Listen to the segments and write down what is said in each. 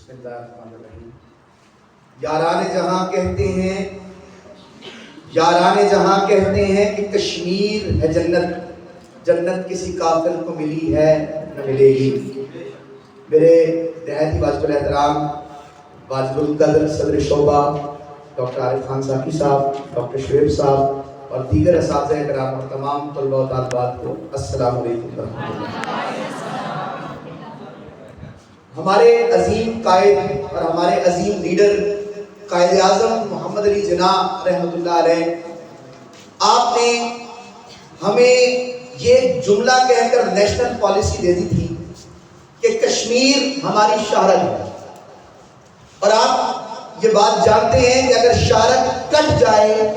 بسم اللہ الرحمن الرحیم۔ یاران جہاں کہتے ہیں، یاران جہاں کہتے ہیں کہ کشمیر ہے جنت، جنت کسی کافر کو ملی ہے نہ ملے گی۔ میرے نہایت ہی واجب الاحترام واجب القدر صدر شعبہ ڈاکٹر عارف خان صاحب صاحب، ڈاکٹر شعیب صاحب اور دیگر اساتذہ کرام اور تمام طلباء و طالبات کو السلام علیکم ورحمۃ اللہ۔ ہمارے عظیم قائد اور ہمارے عظیم لیڈر قائد اعظم محمد علی جناح رحمۃ اللہ علیہ، آپ نے ہمیں یہ جملہ کہہ کر نیشنل پالیسی دے دی تھی کہ کشمیر ہماری شہرت ہے، اور آپ یہ بات جانتے ہیں کہ اگر شہرت کٹ جائے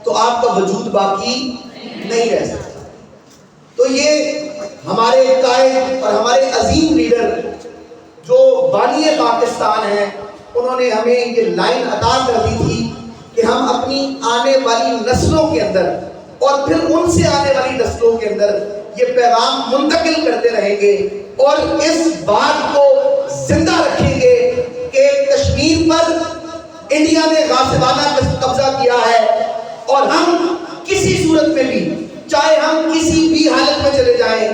تو آپ کا وجود باقی نہیں رہ سکتا۔ تو یہ ہمارے قائد اور ہمارے عظیم لیڈر جو بانی پاکستان ہیں، انہوں نے ہمیں یہ لائن عطا کر دی تھی کہ ہم اپنی آنے والی نسلوں کے اندر اور پھر ان سے آنے والی نسلوں کے اندر یہ پیغام منتقل کرتے رہیں گے اور اس بات کو زندہ رکھیں گے کہ کشمیر پر انڈیا نے غاصبانہ قبضہ کیا ہے، اور ہم کسی صورت میں بھی، چاہے ہم کسی بھی حالت میں چلے جائیں،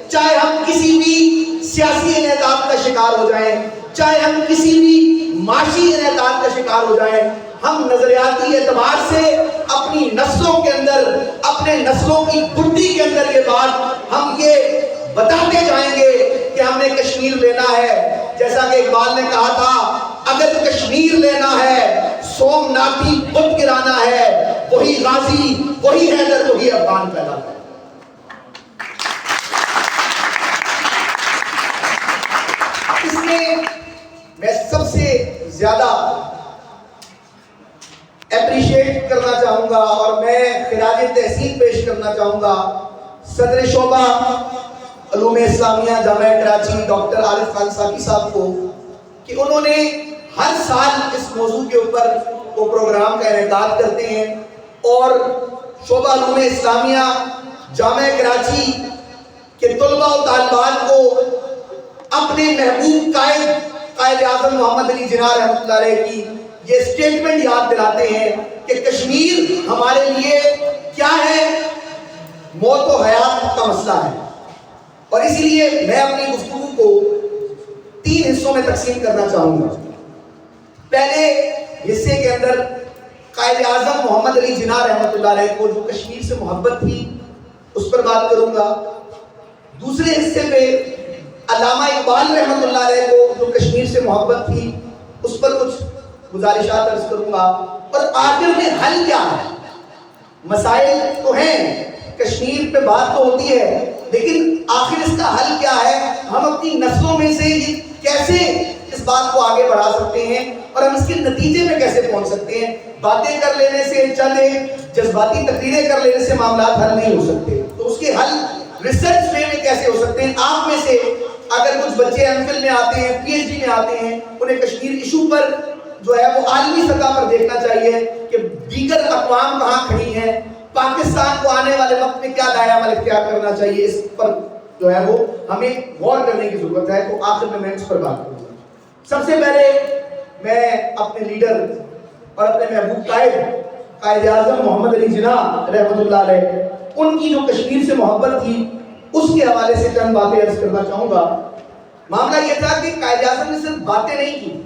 چاہے ہم کسی بھی سیاسی انحطاط کا شکار ہو جائیں، چاہے ہم کسی بھی معاشی انحطاط کا شکار ہو جائیں، ہم نظریاتی اعتبار سے اپنی نسلوں کے اندر، اپنے نسلوں کی گڈی کے اندر یہ بات ہم یہ بتاتے جائیں گے کہ ہم نے کشمیر لینا ہے۔ جیسا کہ اقبال نے کہا تھا، اگر کشمیر لینا ہے، سومناتھی بت گرانا ہے، وہی غازی، وہی حیدر، وہی افغان پیدا کرے۔ اس میں میں سب سے زیادہ اپریشیٹ کرنا چاہوں گا اور میں خراج تحسین پیش کرنا چاہوں گا صدر شعبہ علوم اسلامیہ جامعہ کراچی ڈاکٹر عارف خان صاحب کو، کہ انہوں نے ہر سال اس موضوع کے اوپر وہ پروگرام کا انعقاد کرتے ہیں اور شعبہ علوم اسلامیہ جامعہ کراچی کے طلباء و طالبات کو اپنے محبوب قائد اعظم محمد علی جناح رحمۃ اللہ علیہ کی یہ سٹیٹمنٹ یاد دلاتے ہیں کہ کشمیر ہمارے لیے کیا ہے، موت و حیات کا مسئلہ ہے۔ اور اسی لیے میں اپنی گفتگو کو 3 حصوں میں تقسیم کرنا چاہوں گا۔ پہلے حصے کے اندر قائد اعظم محمد علی جناح رحمۃ اللہ علیہ کو جو کشمیر سے محبت تھی اس پر بات کروں گا۔ دوسرے حصے پہ علامہ اقبال رحمۃ اللہ علیہ کو جو کشمیر سے محبت تھی اس پر کچھ گزارشات عرض کروں گا، اور آخر میں حل کیا ہے۔ مسائل تو ہیں، کشمیر پہ بات تو ہوتی ہے، لیکن آخر اس کا حل کیا ہے، ہم اپنی نسلوں میں سے یہ کیسے اس بات کو آگے بڑھا سکتے ہیں اور ہم اس کے نتیجے میں کیسے پہنچ سکتے ہیں۔ باتیں کر لینے سے، چلے جذباتی تقریریں کر لینے سے معاملات حل نہیں ہو سکتے، تو اس کے حل ریسرچ وے میں کیسے ہو سکتے ہیں۔ آپ میں سے اگر کچھ بچے ایم فل میں آتے ہیں، پی ایچ ڈی میں آتے ہیں، انہیں کشمیر ایشو پر جو ہے وہ عالمی سطح پر دیکھنا چاہیے کہ دیگر اقوام کہاں کھڑی ہیں، پاکستان کو آنے والے وقت میں کیا دائرہ عمل اختیار کرنا چاہیے، اس پر جو ہے وہ ہمیں غور کرنے کی ضرورت ہے۔ تو آخر میں اس پر بات کروں گا۔ سب سے پہلے میں اپنے لیڈر اور اپنے محبوب قائد اعظم محمد علی جناح رحمۃ اللہ علیہ، ان کی جو کشمیر سے محبت تھی اس کے حوالے سے چند باتیں عرض کرنا چاہوں گا۔ معاملہ یہ تھا کہ قائد اعظم نے صرف باتیں نہیں کی۔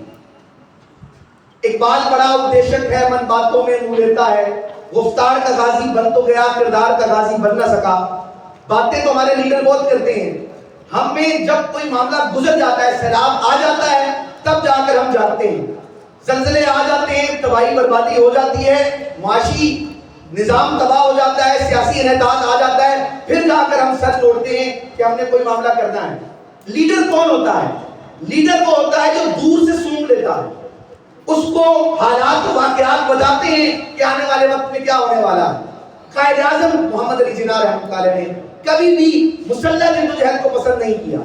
اقبال بڑا اپدیشک ہے، من باتوں میں منہ لیتا ہے، گفتار کا غازی بن تو گیا، کردار کا غازی بن نہ سکا۔ باتیں تو ہمارے لیڈر بہت کرتے ہیں، ہم میں جب کوئی معاملہ گزر جاتا ہے، سیلاب آ جاتا ہے، تب جا کر ہم جاگتے ہیں، زلزلے آ جاتے ہیں، تباہی بربادی ہو جاتی ہے، معاشی نظام تباہ ہو جاتا ہے، سیاسی انحطاط آ جاتا ہے، پھر جا کر ہم سر جوڑتے ہیں کہ ہم نے کوئی معاملہ کرنا ہے۔ لیڈر کون ہوتا ہے؟ لیڈر وہ ہوتا ہے جو دور سے سونگ لیتا ہے، اس کو حالات و واقعات بتاتے ہیں کہ آنے والے وقت میں کیا ہونے والا ہے۔ قائد اعظم محمد علی جناح رحمۃ اللہ علیہ نے کبھی بھی مسلح جدوجہد کو پسند نہیں کیا۔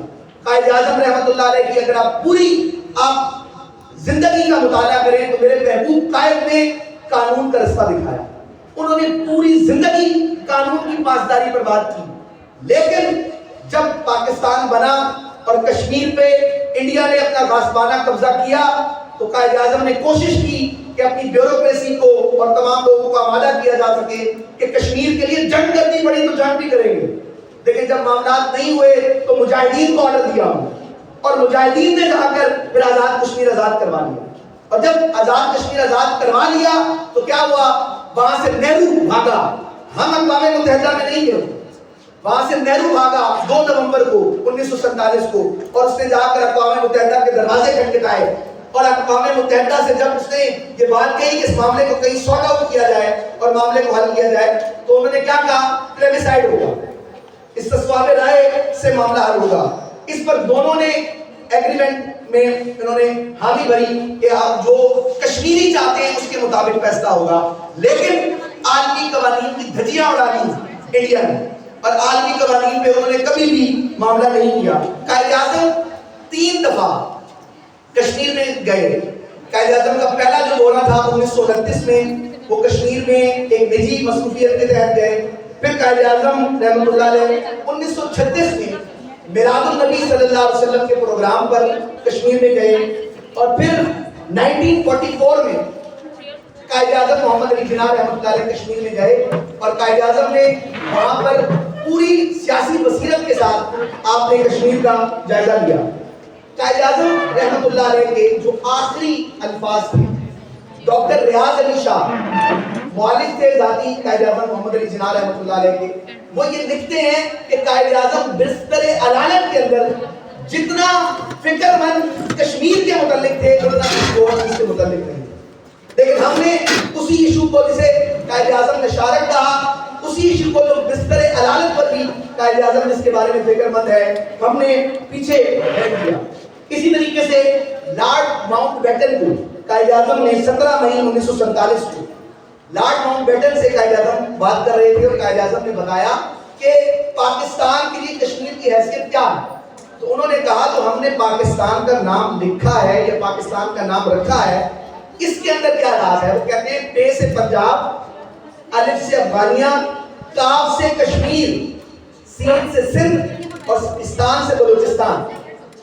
قائد اعظم رحمۃ اللہ علیہ کی اگر آپ زندگی کا مطالعہ کریں تو میرے محبوب قائد نے قانون کا رستہ دکھایا، انہوں نے پوری زندگی قانون کی پاسداری پر بات کی، لیکن جب پاکستان بنا اور کشمیر پہ انڈیا نے اپنا غاصبانہ قبضہ کیا تو قائد اعظم نے کوشش کی کہ اپنی بیوروکریسی کو اور تمام لوگوں کو آمادہ کیا جا سکے کہ کشمیر کے لیے جنگ کرنی پڑی تو جنگ بھی کریں گے، لیکن جب معاملات نہیں ہوئے تو مجاہدین کو آرڈر دیا اور مجاہدین نے جا کر پھر آزاد کشمیر آزاد کروا لیا، اور جب آزاد کشمیر آزاد کروا لیا تو کیا ہوا، وہاں سے نہرو بھاگا، ہم اقوام متحدہ میں نہیں گئے، وہاں سے نہرو بھاگا 2 نومبر کو 1947 کو، اور اس نے جا کر اقوام متحدہ کے دروازے کھٹکھٹائے، اور اقوام متحدہ سے جب اس نے یہ بات کہی کہ اس معاملے کو کہیں سارٹ آؤٹ کیا جائے اور معاملے کو حل کیا جائے، تو انہوں نے کیا کہا، پلیبیسائڈ ہوگا، استصواب رائے سے معاملہ حل ہوگا۔ اس پر دونوں نے ایگریمنٹ میں انہوں نے حامی بھری کہ آپ جو کشمیری چاہتے ہیں اس کے مطابق فیصلہ ہوگا، لیکن عالمی قوانین کی دھجیاں اڑانی انڈیا نے، اور عالمی قوانین پہ انہوں نے کبھی بھی معاملہ نہیں کیا۔ قائد اعظم 3 دفعہ کشمیر میں گئے۔ قائد اعظم کا پہلا جو دورہ تھا 1929 میں، وہ کشمیر میں ایک نجی مصروفیت کے تحت گئے۔ پھر قائد اعظم رحمۃ اللہ علیہ 1936 میں میلاد النبی صلی اللہ علیہ وسلم کے پروگرام پر کشمیر میں گئے، اور پھر 1944 میں قائد اعظم محمد علی جناح رحمۃ اللہ علیہ کشمیر میں گئے، اور قائد اعظم نے وہاں پر پوری سیاسی بصیرت کے ساتھ آپ نے کشمیر کا جائزہ لیا۔ قائد اعظم رحمۃ اللہ علیہ کے جو آخری الفاظ تھے، ڈاکٹر ریاض علی شاہ مؤلف تھے ذاتی قائد اعظم محمد علی جناح رحمۃ اللہ علیہ کے، وہ یہ لکھتے ہیں کہ قائد اعظم بستر علانت کے اندر جتنا فکر مند کشمیر کے متعلق تھے اتنا اس کے متعلق نہیں، لیکن ہم نے اسی ایشو کو جسے قائد اعظم نے شارک کہا، اسی ایشو کو جو بستر علانت پر بھی قائد اعظم جس کے بارے میں فکر مند ہے، ہم نے پیچھے رکھ دیا۔ اسی طریقے سے لارڈ ماؤنٹ بیٹن کو قائد اعظم نے 17 مئی 1947 کو لارڈ ماؤنٹ بیٹن سے قائد اعظم بات کر رہے تھے، اور قائد اعظم نے بتایا کہ پاکستان کے لیے کشمیر کی حیثیت کیا ہے، تو انہوں نے کہا تو ہم نے پاکستان کا نام لکھا ہے یا پاکستان کا نام رکھا ہے، اس کے اندر کیا راز ہے؟ وہ کہتے ہیں پے سے پنجاب، الف سے افغانیہ، کاف سے کشمیر، سین سے سندھ اور استان سے بلوچستان۔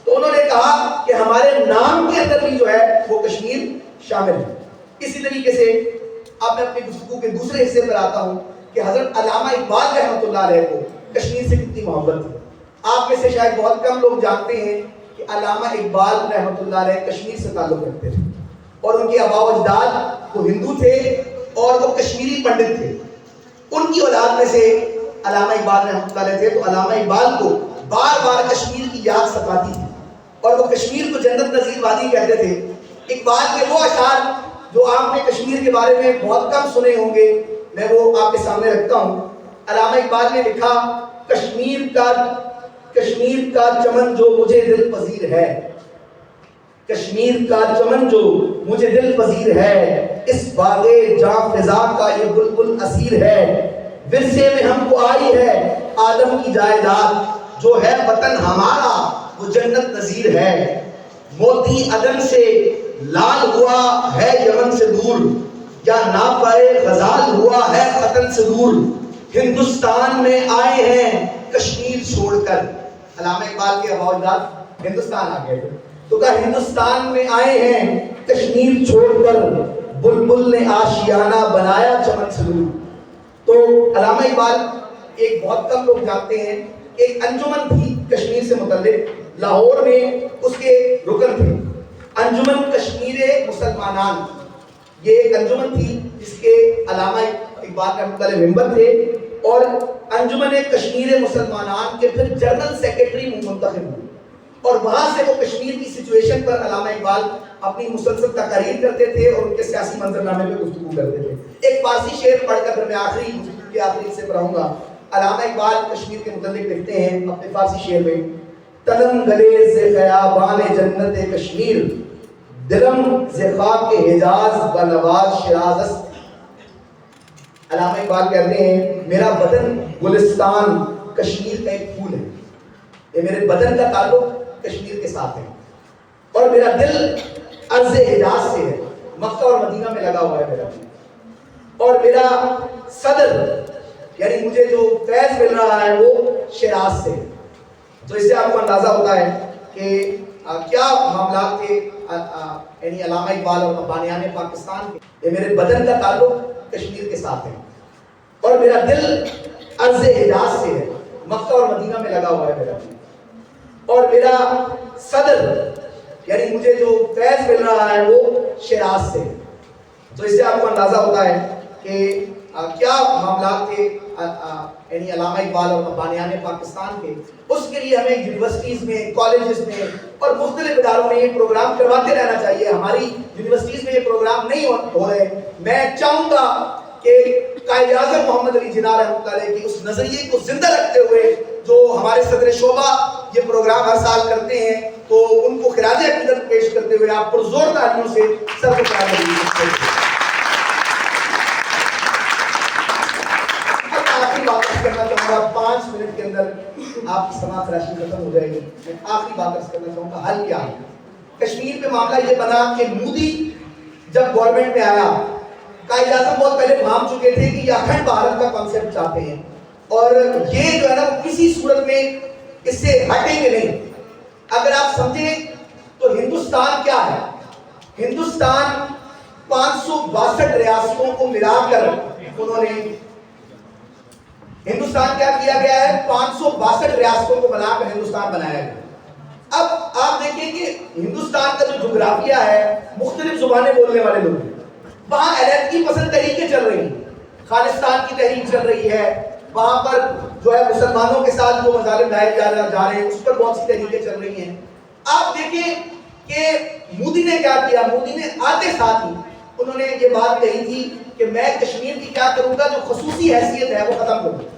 تو انہوں نے کہا کہ ہمارے نام کے اندر بھی جو ہے وہ کشمیر شامل ہے۔ اسی طریقے سے اب میں اپنی گفتگو کے دوسرے حصے پر آتا ہوں کہ حضرت علامہ اقبال رحمۃ اللہ علیہ کو کشمیر سے کتنی محبت تھی۔ آپ میں سے شاید بہت کم لوگ جانتے ہیں کہ علامہ اقبال رحمۃ اللہ علیہ کشمیر سے تعلق رکھتے تھے، اور ان کے آبا و اجداد وہ ہندو تھے اور وہ کشمیری پنڈت تھے۔ ان کی اولاد میں سے علامہ اقبال رحمۃ اللہ علیہ تھے، تو علامہ اقبال کو بار بار کشمیر کی یاد ستاتی تھی، اور وہ کشمیر کو جنت نظیر وادی کہتے تھے۔ اقبال کے وہ اشعار جو آپ نے کشمیر کے بارے میں بہت کم سنے ہوں گے، میں وہ آپ کے سامنے رکھتا ہوں۔ علامہ اقبال نے لکھا، کشمیر کا چمن جو مجھے دل پذیر ہے، کشمیر کا چمن جو مجھے دل پذیر ہے، اس باغ جاں فضا کا یہ بلبل اسیر ہے، ورثے میں ہم کو آئی ہے آدم کی جائیداد، جو ہے وطن ہمارا وہ جنت نظیر ہے، موتی عدن سے لال ہوا ہے یمن سے دور، یا ناپائے غزال ہوا ہے وطن سے دور، ہندوستان میں آئے ہیں کشمیر چھوڑ کر۔ علامہ اقبال کے آباء و اجداد ہندوستان آ گئے تھے، تو کہا ہندوستان میں آئے ہیں کشمیر چھوڑ کر، بلبل نے آشیانہ بنایا چمن سے دور۔ تو علامہ اقبال ایک بہت کم لوگ جانتے ہیں، ایک انجمن تھی کشمیر سے متعلق، لاہور میں اس کے رکن تھے، انجمن کشمیر مسلمانان، یہ ایک انجمن تھی جس کے علامہ اقبال رحمۃ اللہ علیہ ممبر تھے، اور انجمن کشمیر مسلمانان کے پھر جنرل سیکرٹری منتخب ہوئے، اور وہاں سے وہ کشمیر کی سچویشن پر علامہ اقبال اپنی مسلسل تقاریر کرتے تھے اور ان کے سیاسی منظرنامے پہ گفتگو کرتے تھے۔ ایک فارسی شعر پڑھ کر پھر میں آخری گفتگو کے آخری حصے پر آؤں گا۔ علامہ اقبال کشمیر کے متعلق لکھتے ہیں اپنے فارسی شعر میں، تنم گلے ز خیابان جنت کشمیر، دلم ز خاک حجاز و نواز شیراز است۔ علامہ اقبال کہتے ہیں میرا بدن گلستان کشمیر کا ایک پھول ہے، یہ میرے بدن کا تعلق کشمیر کے ساتھ ہے، اور میرا دل ارض حجاز سے ہے، مکہ اور مدینہ میں لگا ہوا ہے میرا دل، اور میرا صدر مجھے جو فیض مل رہا ہے وہ شیراز سے ہے۔ تو اس سے آپ کو اندازہ ہوتا ہے کہ کیا معاملات تھے یعنی علامہ اقبال اور بانیان پاکستان کے. یہ میرے بدن کا تعلق کشمیر کے ساتھ ہے اور میرا دل عرض حجاز سے ہے, مکہ اور مدینہ میں لگا ہوا ہے میرا دل. اور میرا صدر یعنی مجھے جو فیض مل رہا ہے وہ شیراز سے. تو اس سے آپ کو اندازہ ہوتا ہے کہ کیا معاملات تھے یعنی علامہ اقبال اور بانیان پاکستان کے. اس کے لیے ہمیں یونیورسٹیز میں, کالجز میں اور مختلف اداروں میں یہ پروگرام کرواتے رہنا چاہیے. ہماری یونیورسٹیز میں یہ پروگرام نہیں ہو رہے. میں چاہوں گا کہ قائد اعظم محمد علی جناح رحمۃ اللہ علیہ کے اس نظریے کو زندہ رکھتے ہوئے جو ہمارے صدر شعبہ یہ پروگرام ہر سال کرتے ہیں, تو ان کو خراج عقیدت پیش کرتے ہوئے آپ پرزور تالیوں سے سر کو سلام دیجیے. آخری بات کرنا چاہوں گا, 5 منٹ کے اندر آپ کی سماعت راشی ختم ہو جائے گی. میں آخری بات کرنا چاہوں گا, حل کیا ہے. کشمیر پہ معاملہ یہ بنا کہ مودی جب گورنمنٹ میں آیا, قائد اعظم بہت پہلے مان چکے تھے کہ یہ اکھنڈ بھارت کا کانسیپٹ چاہتے ہیں اور یہ جو ہے نا کسی صورت میں اس سے ہٹیں گے نہیں. اگر آپ سمجھیں تو ہندوستان کیا ہے, ہندوستان 562 ریاستوں کو ملا کر انہوں نے ہندوستان کیا کیا گیا ہے, 562 ریاستوں کو ملا کر ہندوستان بنایا گیا. اب آپ دیکھیں کہ ہندوستان کا جو جغرافیہ ہے, مختلف زبانیں بولنے والے لوگ ہیں. وہاں علیحدگی پسند تحریکیں چل رہی ہیں, خالصتان کی تحریک چل رہی ہے, وہاں پر جو ہے مسلمانوں کے ساتھ جو مظالم ڈھائے جا رہے ہیں اس پر بہت سی تحریکیں چل رہی ہیں. آپ دیکھیں کہ مودی نے کیا کیا, مودی نے آتے ساتھ ہی انہوں نے یہ بات کہی تھی کہ میں کشمیر کی کیا کروں گا, جو خصوصی حیثیت ہے وہ ختم کروں گا.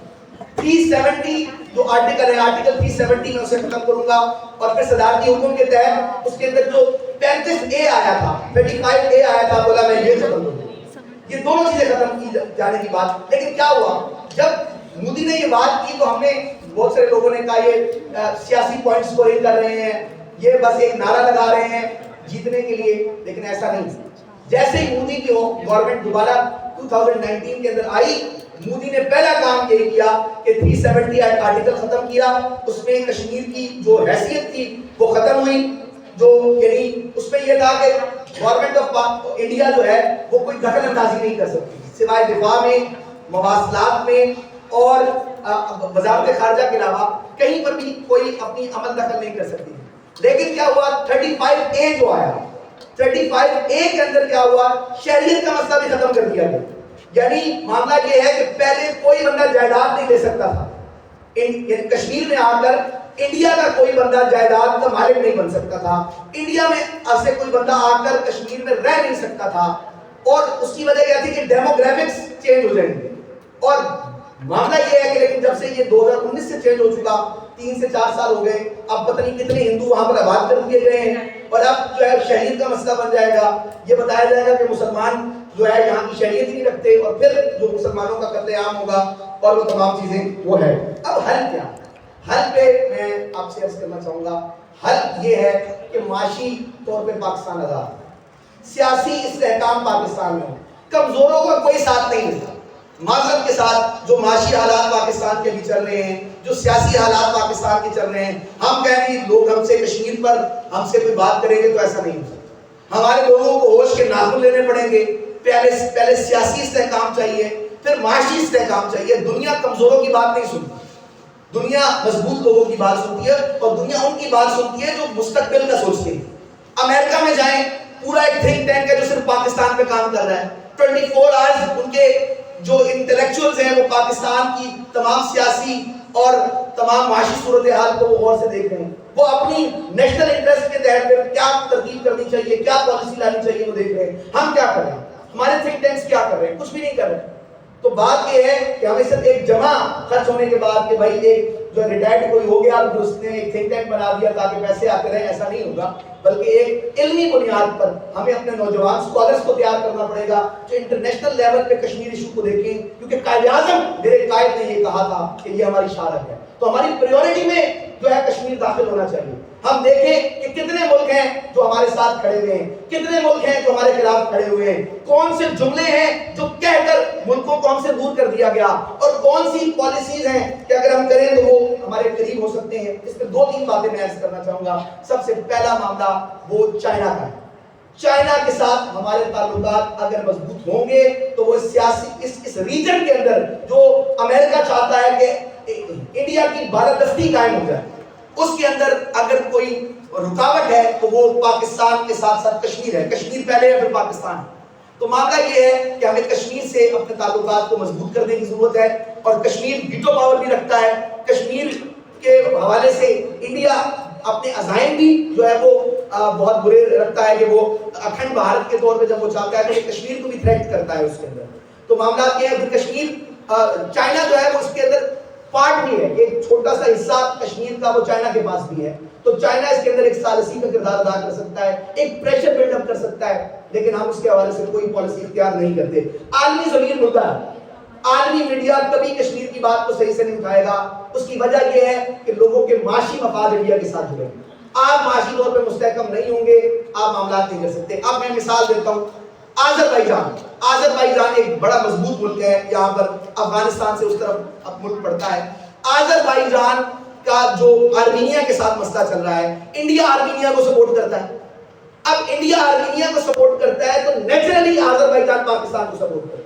370 جو آرٹیکل ہے, آرٹیکل 370 میں اسے ختم کروں گا. اور پھر صدارتی حکم کے تحت اس کے اندر جو 35A آیا تھا, 35A آیا تھا, بولا میں یہ ختم کروں گا. یہ دونوں چیزیں ختم کی جانے کی بات. لیکن کیا ہوا, جب مودی نے یہ بات کی تو ہم نے بہت سارے لوگوں نے کہا یہ سیاسی پوائنٹ اسکورنگ کر رہے ہیں, یہ بس ایک نعرہ لگا رہے ہیں جیتنے کے لیے. لیکن ایسا نہیں. جیسے ہی مودی کی گورنمنٹ دوبارہ 2019 کے اندر آئی, مودی نے پہلا کام یہ کیا کہ 370 آرٹیکل ختم کیا. اس میں کشمیر کی جو حیثیت تھی وہ ختم ہوئی. جو یعنی اس میں یہ تھا کہ گورنمنٹ آف انڈیا جو ہے وہ کوئی دخل اندازی نہیں کر سکتی سوائے دفاع میں, مواصلات میں اور وزارت خارجہ کے علاوہ کہیں پر بھی کوئی اپنی عمل دخل نہیں کر سکتی. لیکن کیا ہوا, 35A جو آیا, 35A کے اندر کیا ہوا, شہریت کا مسئلہ بھی ختم کر دیا گیا. یعنی معاملہ یہ ہے کہ پہلے کوئی بندہ جائیداد نہیں لے سکتا تھا. یعنی کشمیر میں آ کر انڈیا کا کوئی بندہ جائیداد کا مالک نہیں بن سکتا تھا. انڈیا میں ایسے کوئی بندہ آ کر کشمیر میں رہ نہیں سکتا تھا. اور اس کی وجہ یہ تھی کہ ڈیموگرافکس چینج ہو جائیں گے. اور معاملہ یہ ہے کہ لیکن جب سے یہ 2019 سے چینج ہو چکا, 3 سے 4 سال ہو گئے, اب پتہ نہیں کتنے ہندو وہاں پر آباد کر دیے گئے ہیں. اور اب جو ہے شہریت کا مسئلہ بن جائے گا. یہ بتایا جائے گا کہ مسلمان جو ہے یہاں کی شہریت نہیں رکھتے, اور پھر جو مسلمانوں کا قتل عام ہوگا اور وہ تمام چیزیں وہ ہے. اب حل کیا, حل پہ میں آپ سے عرض کرنا چاہوں گا. حل یہ ہے کہ معاشی طور پہ پاکستان آزاد, سیاسی استحکام پاکستان میں ہو, کمزوروں کا کوئی ساتھ نہیں ہے. معذرت کے ساتھ جو معاشی حالات پاکستان کے بھی چل رہے ہیں, جو سیاسی حالات پاکستان کے چل رہے ہیں, ہم کہیں گے لوگ ہم سے کشمیر پر ہم سے کوئی بات کریں گے تو ایسا نہیں ہو سکتا. ہمارے لوگوں کو ہوش کے ناخن لینے پڑیں گے. پہلے سیاسی استحکام چاہیے, پھر معاشی استحکام چاہیے. دنیا کمزوروں کی بات نہیں سنتی, دنیا مضبوط لوگوں کی بات سنتی ہے, اور دنیا ان کی بات سنتی ہے جو مستقبل کا سوچتے ہیں. امریکہ میں جائیں, پورا ایک تھنک ٹینک ہے جو صرف پاکستان پہ کام کر رہا ہے. 24 آورز ان کے جو انٹلیکچوئلز ہیں وہ پاکستان کی تمام سیاسی اور تمام معاشی صورتحال کو وہ غور سے دیکھ رہے ہیں. وہ اپنی نیشنل انٹرسٹ کے تحت کیا ترتیب کرنی چاہیے, کیا پالیسی لانی چاہیے وہ دیکھ رہے ہیں. ہم کیا کر رہے ہیں, ہمارے تھنک ٹینکس کیا کر رہے ہیں, کچھ بھی نہیں کر رہے. تو بات یہ ہے کہ ہمیں صرف ایک جمع خرچ ہونے کے بعد کہ بھائی ایک جو ریٹائرڈ کوئی ہو گیا تو اس نے ایک تھنک ٹینک بنا دیا تاکہ پیسے آتے رہیں, ایسا نہیں ہوگا. بلکہ ایک علمی بنیاد پر ہمیں اپنے نوجوان اسکالرس کو تیار کرنا پڑے گا جو انٹرنیشنل لیول پہ کشمیر ایشو کو دیکھیں. کیونکہ قائد اعظم میرے قائد نے یہ کہا تھا کہ یہ ہماری شارت ہے, تو ہماری پریورٹی میں جو ہے کشمیر داخل ہونا چاہیے. ہم دیکھیں کہ کتنے ملک ہیں جو ہمارے ساتھ کھڑے ہوئے ہیں, کتنے ملک ہیں جو ہمارے خلاف کھڑے ہوئے ہیں, کون سے جملے ہیں جو کہہ کر ملکوں کو ہم سے دور کر دیا گیا, اور کون سی پالیسیز ہیں کہ اگر ہم کریں تو وہ ہمارے قریب ہو سکتے ہیں، اس میں 2-3 باتیں میں عرض کرنا چاہوں گا۔ سب سے پہلا معاملہ وہ چائنا کا ہے۔ چائنا کے ساتھ ہمارے تعلقات اگر مضبوط ہوں گے تو وہ سیاسی اس ریجن کے اندر جو امریکہ چاہتا ہے کہ انڈیا کی بالادستی قائم ہو جائے، اس کے اندر اگر کوئی رکاوٹ ہے تو وہ پاکستان کے ساتھ ساتھ کشمیر ہے۔ کشمیر پہلے ہے پھر پاکستان ہے۔ تو معاملہ یہ ہے کہ ہمیں کشمیر سے اپنے تعلقات کو مضبوط کرنے کی ضرورت ہے، اور کشمیر ویٹو پاور بھی رکھتا ہے۔ کشمیر کے حوالے سے انڈیا اپنے عزائم بھی جو ہے وہ بہت برے رکھتا ہے کہ وہ اکھنڈ بھارت کے طور پہ جب وہ چاہتا ہے تو یہ کشمیر کو بھی تھریٹ کرتا ہے اس کے اندر۔ تو معاملات یہ ہے کہ کشمیر چائنا جو ہے وہ اس کے اندر پارٹ بھی ہے، ایک چھوٹا سا حصہ کشمیر کا وہ چائنا کے پاس بھی ہے، تو چائنا اس کے اندر ایک ثالثی کا کردار ادا کر سکتا ہے، ایک پریشر بلڈ اپ کر سکتا ہے، لیکن ہم اس کے حوالے سے کوئی پالیسی اختیار نہیں کرتے۔ عالمی ضمیر مدعا ہے، عالمی میڈیا کبھی کشمیر کی بات کو صحیح سے نہیں اٹھائے گا۔ اس کی وجہ یہ ہے کہ لوگوں کے معاشی مفاد انڈیا کے ساتھ جڑے ہیں۔ آپ معاشی طور پہ مستحکم نہیں ہوں گے، آپ معاملات نہیں کر سکتے۔ اب میں مثال دیتا ہوں، آذربائیجان ایک بڑا مضبوط ملک ہے، یہاں پر افغانستان سے اس طرف اب ملک پڑتا ہے۔ آذربائیجان کا جو آرمینیا کے ساتھ مسئلہ چل رہا ہے، انڈیا آرمینیا کو سپورٹ کرتا ہے۔ اب انڈیا آرمینیا کو سپورٹ کرتا ہے تو نیچرلی آذربائیجان پاکستان کو سپورٹ کرتا ہے۔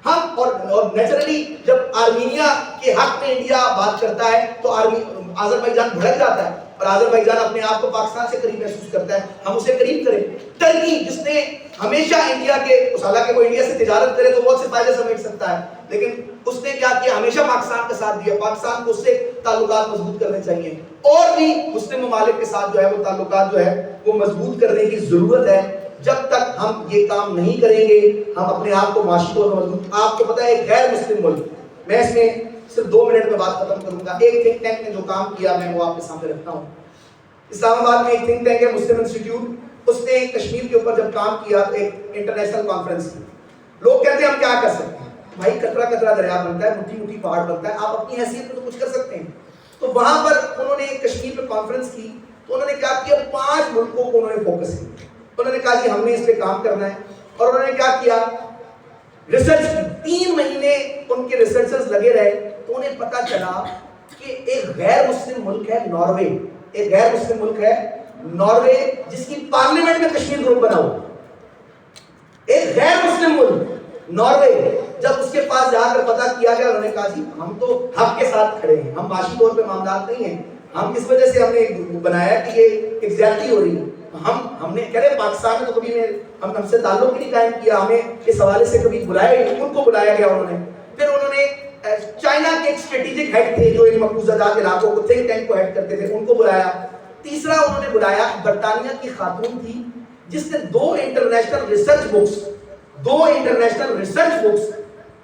ہم اور نیچرلی جب آرمینیا کے حق میں انڈیا بات کرتا ہے تو آذربائیجان بھڑک جاتا ہے، اور آذربائیجان اپنے آپ کو پاکستان سے قریب محسوس کرتا ہے، ہم اسے قریب کریں۔ ترکی جس نے ہمیشہ انڈیا کے، حالانکہ وہ انڈیا سے تجارت کرے تو بہت سے فائدے سمیٹ سکتا ہے، لیکن اس نے کیا کیا، ہمیشہ پاکستان کا ساتھ دیا۔ پاکستان کو اس سے تعلقات مضبوط کرنے چاہیے، اور بھی مسلم ممالک کے ساتھ جو ہے وہ تعلقات جو ہے وہ مضبوط کرنے کی ضرورت ہے۔ جب تک ہم یہ کام نہیں کریں گے، ہم اپنے آپ کو معاشی طور پر مضبوط، آپ کو پتہ ہے ایک غیر مسلم ملک، میں اس میں صرف 2 منٹ میں بات ختم کروں گا، ایک تھنک ٹینک نے جو کام کیا میں وہ آپ کے سامنے رکھتا ہوں۔ اسلام آباد میں ایک تھنک ٹینک ہے مسلم انسٹیٹیوٹ، اس نے کشمیر کے اوپر جب کام کیا تو ایک انٹرنیشنل کانفرنس کی۔ لوگ کہتے ہیں ہم کیا کر سکتے ہیں، بھائی قطرہ قطرہ دریا بنتا ہے، مٹھی مٹھی پہاڑ بنتا ہے، آپ اپنی حیثیت میں تو کچھ کر سکتے ہیں۔ تو وہاں پر انہوں نے کشمیر پہ کانفرنس کی، تو انہوں نے کیا کیا، 5 ملکوں کو انہوں نے فوکس کیا۔ انہوں نے کہا جی ہم نے اس پہ کام کرنا ہے، اور انہوں نے کیا کیا، ریسرچ کی۔ 3 مہینے ان کے ریسرچرز لگے رہے، تو انہیں پتا چلا کہ ایک غیر مسلم ملک ہے ناروے، ایک غیر مسلم ملک ہے ناروے، جس کی پارلیمنٹ میں کشمیر گروپ بنا ہوا، ایک غیر مسلم ملک ناروے۔ جب اس کے پاس جا کر پتا کیا گیا، انہوں نے کہا جی ہم تو حق کے ساتھ کھڑے ہیں، ہم معاشی طور پہ معاملات نہیں ہیں، ہم اس وجہ سے ہم نے بنایا کہ یہ ایک زیادتی ہو رہی ہے۔ ہم نے کہہ رہے پاکستان میں تو کبھی ہم سے تعلق ہی نہیں قائم کیا، ہمیں اس حوالے سے کبھی بلایا ہی نہیں، ان کو بلایا گیا انہوں نے۔ پھر انہوں نے چائنا کے ایک اسٹریٹجک ہیڈ تھے جو ان مقبوضہ جات علاقوں کو تھنک ٹینک کو ہیڈ کرتے تھے، ان کو بلایا۔ تیسرا انہوں نے بلایا برطانیہ کی خاتون تھی جس نے 2 انٹرنیشنل ریسرچ بکس،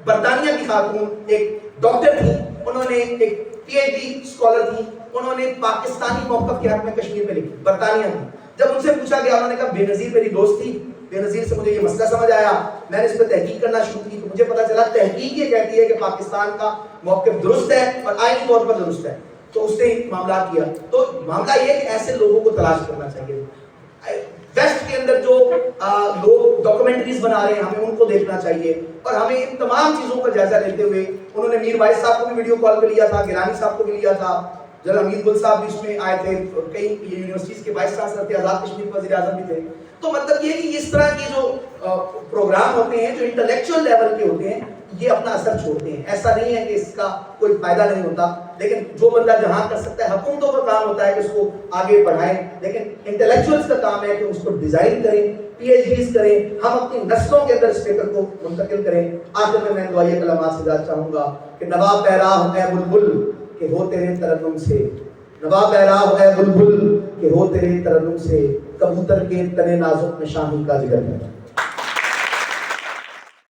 برطانیہ کی خاتون ایک ڈاکٹر تھی، انہوں نے ایک PhD اسکالر تھی، انہوں نے پاکستانی موقف کے حق میں کشمیر میں لکھی، برطانیہ کی۔ جب ان سے پوچھا گیا، انہوں نے کہا بے نظیر میری دوست تھی، بے نظیر سے مجھے یہ مسئلہ سمجھ آیا، میں نے اس پہ تحقیق کرنا شروع کی، تو مجھے پتا چلا تحقیق یہ کہتی ہے کہ پاکستان کا موقف درست ہے اور آئینی طور پر درست ہے، تو اس نے معاملات کیا۔ تو معاملہ یہ ہے کہ ایسے لوگوں کو تلاش کرنا چاہیے۔ ویسٹ کے اندر جو لوگ ڈاکومنٹریز بنا رہے ہیں، ہمیں ان کو دیکھنا چاہیے، اور ہمیں ان تمام چیزوں کا جائزہ لیتے ہوئے، انہوں نے میر وائس صاحب کو بھی ویڈیو کال پہ لیا تھا، گیلانی صاحب کو بھی لیا تھا، جنرل امیر گل صاحب بھی اس میں آئے تھے، کئی یونیورسٹیز کے وائس چانسلر تھے، آزاد کشمیر کے وزیر اعظم بھی تھے۔ تو مطلب یہ کہ اس طرح کے جو پروگرام ہوتے ہیں جو انٹلیکچوئل لیول کے ہوتے ہیں، یہ اپنا اثر چھوڑتے ہیں۔ ایسا نہیں ہے کہ اس کا کوئی فائدہ نہیں ہوتا، لیکن جو بندہ جہاں کر سکتا ہے، حکومتوں کا کام ہوتا ہے کہ اس کو آگے بڑھائیں، لیکن انٹلیکچوئلس کا کام ہے کہ اس کو ڈیزائن کریں، PhDs کریں، ہم اپنی نسلوں کے اندر اس پیپر کو منتقل کریں۔ آخر میں دعائیہ کلمات سے جانا چاہوں گا کہ نوا پیراہ اے بلبل کہ ہو تیرے ترنم سے، نوا پیراہ اے بلبل کہ ہو تیرے ترنم سے، کبوتر کے تنے نازک میں شاہی کا جگر ہے۔